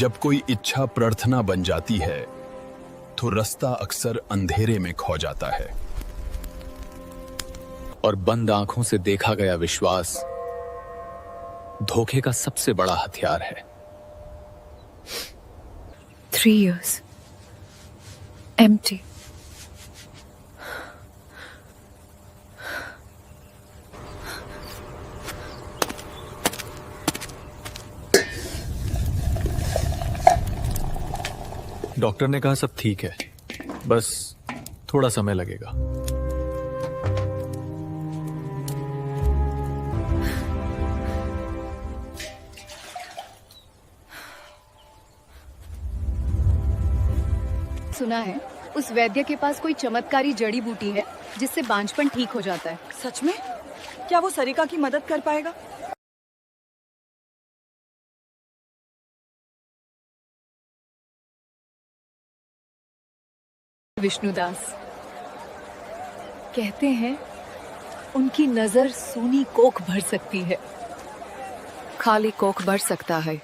जब कोई इच्छा प्रार्थना बन जाती है तो रास्ता अक्सर अंधेरे में खो जाता है और बंद आंखों से देखा गया विश्वास धोखे का सबसे बड़ा हथियार है। 3 years. Empty. डॉक्टर ने कहा सब ठीक है, बस थोड़ा समय लगेगा। सुना है उस वैद्य के पास कोई चमत्कारी जड़ी बूटी है जिससे बांझपन ठीक हो जाता है। सच में? क्या वो सरिका की मदद कर पाएगा? विष्णुदास कहते हैं उनकी नजर सूनी कोख भर सकती है। खाली कोख भर सकता है।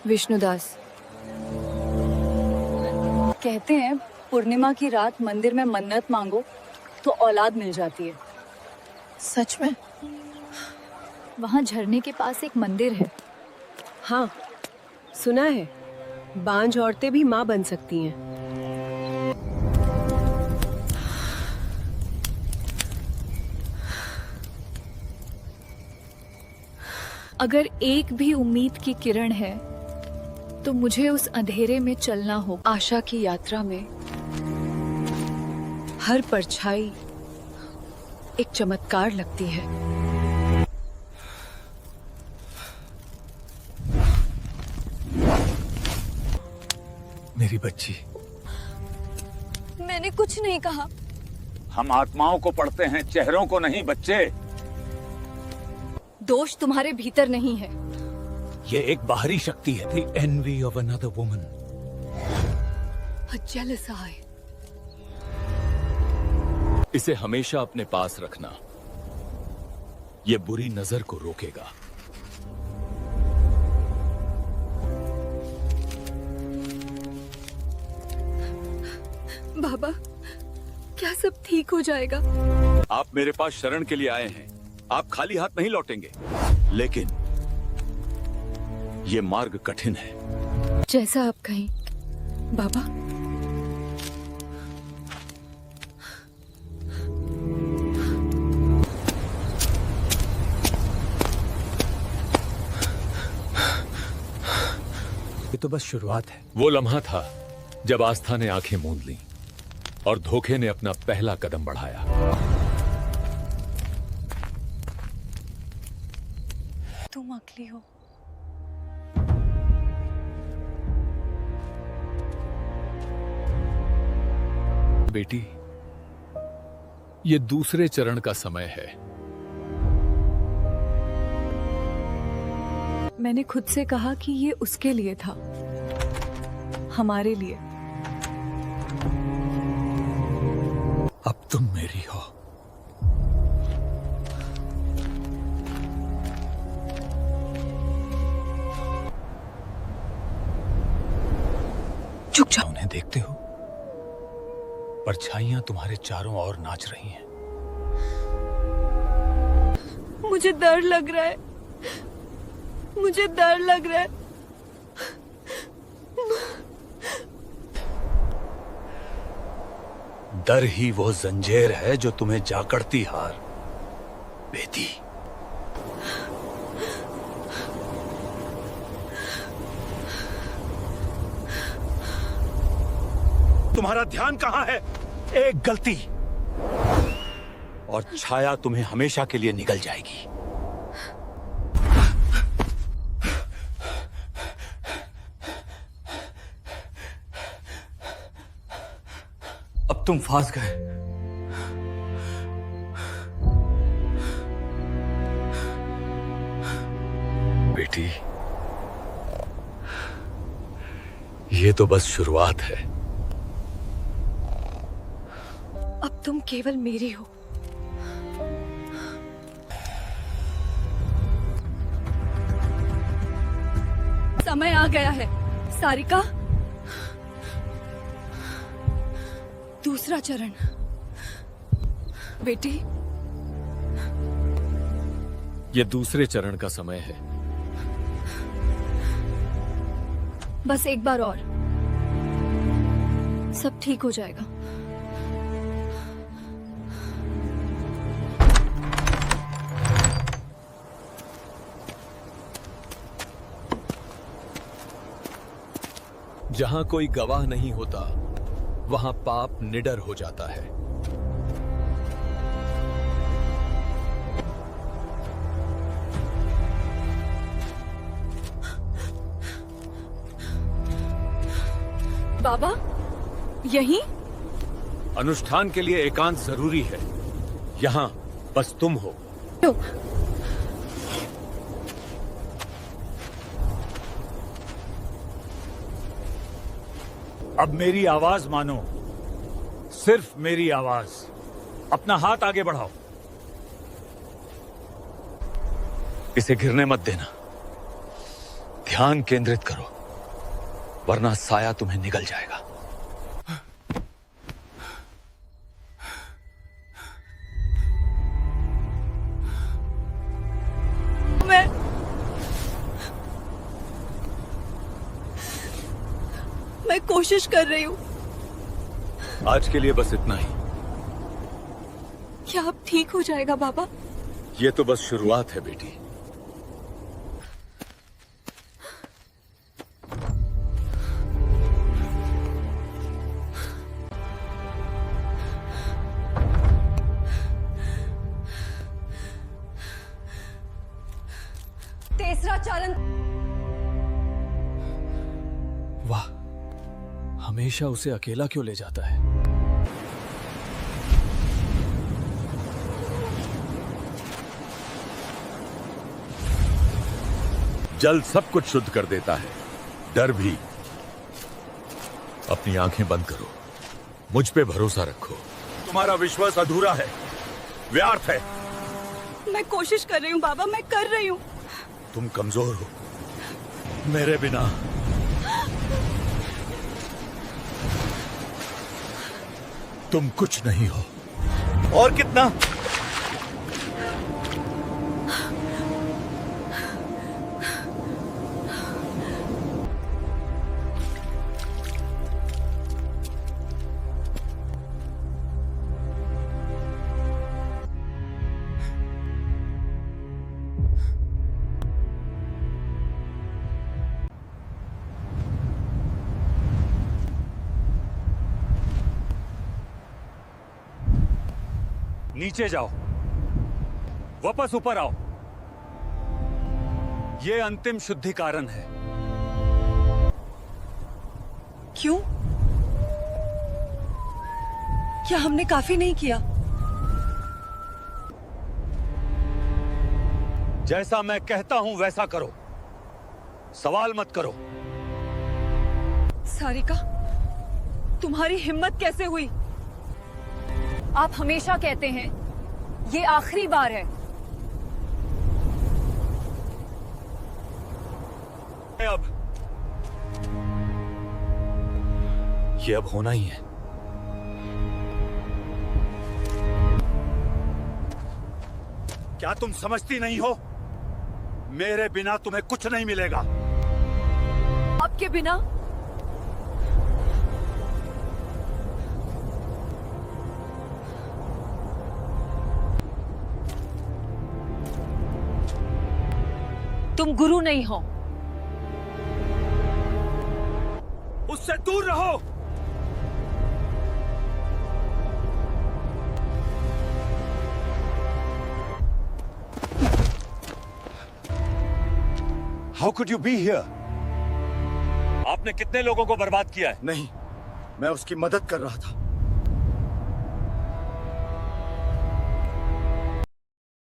विष्णुदास कहते हैं पूर्णिमा की रात मंदिर में मन्नत मांगो तो औलाद मिल जाती है। सच में? वहाँ झरने के पास एक मंदिर है। हाँ, सुना है बांझ औरतें भी माँ बन सकती हैं। अगर एक भी उम्मीद की किरण है तो मुझे उस अंधेरे में चलना हो। आशा की यात्रा में हर परछाई एक चमत्कार लगती है। मेरी बच्ची। मैंने कुछ नहीं कहा। हम आत्माओं को पढ़ते हैं, चेहरों को नहीं बच्चे। दोष तुम्हारे भीतर नहीं है। ये एक बाहरी शक्ति है। The envy of another woman. A jealous eye. इसे हमेशा अपने पास रखना, ये बुरी नजर को रोकेगा। बाबा, क्या सब ठीक हो जाएगा? आप मेरे पास शरण के लिए आए हैं, आप खाली हाथ नहीं लौटेंगे, लेकिन ये मार्ग कठिन है। जैसा आप कहें बाबा। ये तो बस शुरुआत है। वो लम्हा था जब आस्था ने आंखें मूंद लीं और धोखे ने अपना पहला कदम बढ़ाया। तुम अकेली हो। बेटी, ये दूसरे चरण का समय है। मैंने खुद से कहा कि ये उसके लिए था, हमारे लिए। अब तुम मेरी हो। चुप जाओ। उन्हें देखते हो? परछाइयां तुम्हारे चारों ओर नाच रही हैं। मुझे डर लग रहा है, मुझे डर लग रहा है। डर ही वो जंजीर है जो तुम्हें जाकड़ती हार, बेटी। तुम्हारा ध्यान कहां है? एक गलती और छाया तुम्हें हमेशा के लिए निगल जाएगी। अब तुम फंस गए। बेटी, ये तो बस शुरुआत है। अब तुम केवल मेरी हो। समय आ गया है। सारिका, दूसरा चरण। बेटी, ये दूसरे चरण का समय है। बस एक बार और, सब ठीक हो जाएगा। जहां कोई गवाह नहीं होता, वहां पाप निडर हो जाता है। बाबा, यहीं? अनुष्ठान के लिए एकांत जरूरी है। यहाँ बस तुम हो। लो। अब मेरी आवाज मानो, सिर्फ मेरी आवाज। अपना हाथ आगे बढ़ाओ। इसे गिरने मत देना। ध्यान केंद्रित करो, वरना साया तुम्हें निगल जाएगा। मैं कोशिश कर रही हूँ। आज के लिए बस इतना ही। क्या अब ठीक हो जाएगा बाबा? ये तो बस शुरुआत है बेटी। तीसरा चरण। वाह, हमेशा उसे अकेला क्यों ले जाता है? जल सब कुछ शुद्ध कर देता है, डर भी। अपनी आंखें बंद करो, मुझ पे भरोसा रखो। तुम्हारा विश्वास अधूरा है, व्यर्थ है। मैं कोशिश कर रही हूँ बाबा, मैं कर रही हूँ। तुम कमजोर हो, मेरे बिना। तुम कुछ नहीं हो। और कितना? नीचे जाओ, वापस ऊपर आओ। ये अंतिम शुद्धिकरण है। क्यों? क्या हमने काफी नहीं किया? जैसा मैं कहता हूं वैसा करो, सवाल मत करो। सारिका, तुम्हारी हिम्मत कैसे हुई? आप हमेशा कहते हैं ये आखिरी बार है। ये अब होना ही है। क्या तुम समझती नहीं हो? मेरे बिना तुम्हें कुछ नहीं मिलेगा। आपके बिना? तुम गुरु नहीं हो। उससे दूर रहो। How could you be here? आपने कितने लोगों को बर्बाद किया है? नहीं, मैं उसकी मदद कर रहा था।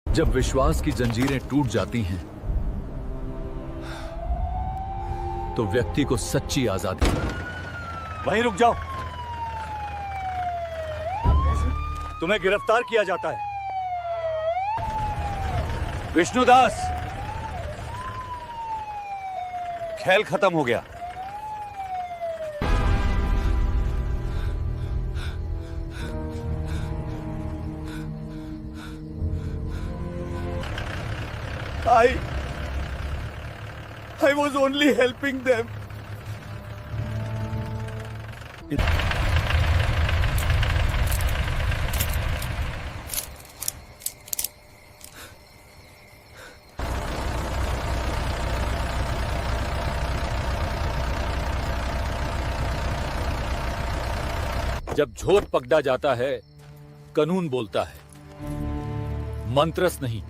जब विश्वास की जंजीरें टूट जाती हैं, तो व्यक्ति को सच्ची आजादी। वहीं रुक जाओ। तुम्हें गिरफ्तार किया जाता है। विष्णुदास, खेल खत्म हो गया। I was only helping them. जब झोट पकड़ा जाता है, कानून बोलता है, मंत्रस नहीं।